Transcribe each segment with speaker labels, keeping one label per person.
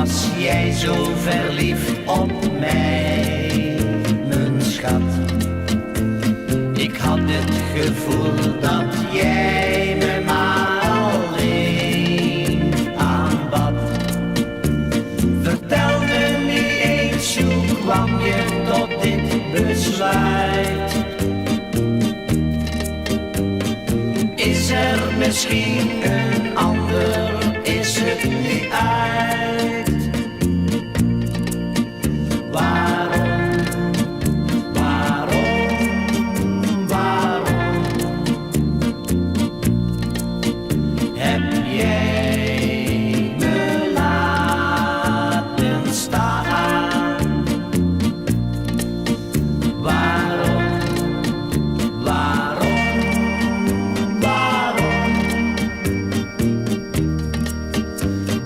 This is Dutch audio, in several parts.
Speaker 1: was jij zo verliefd op mij, mijn schat. Ik had het gevoel dat jij me maar alleen aanbad. Vertel me nu eens, hoe kwam je tot dit besluit? Is er misschien een ander, is het nu uit? Waarom, heb jij me laten staan? Waarom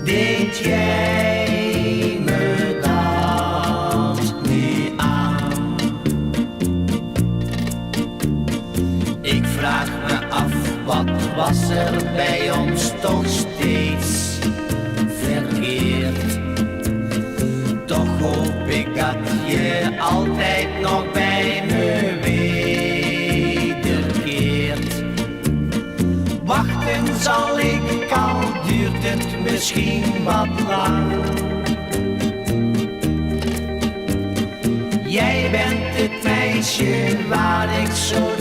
Speaker 1: deed jij me dat nu aan? Ik vraag me af, wat was er bij ons toch steeds verkeerd? Toch hoop ik dat je altijd nog bij me wederkeert. Wachten zal ik, al duurt het misschien wat lang. Jij bent het meisje waar ik zo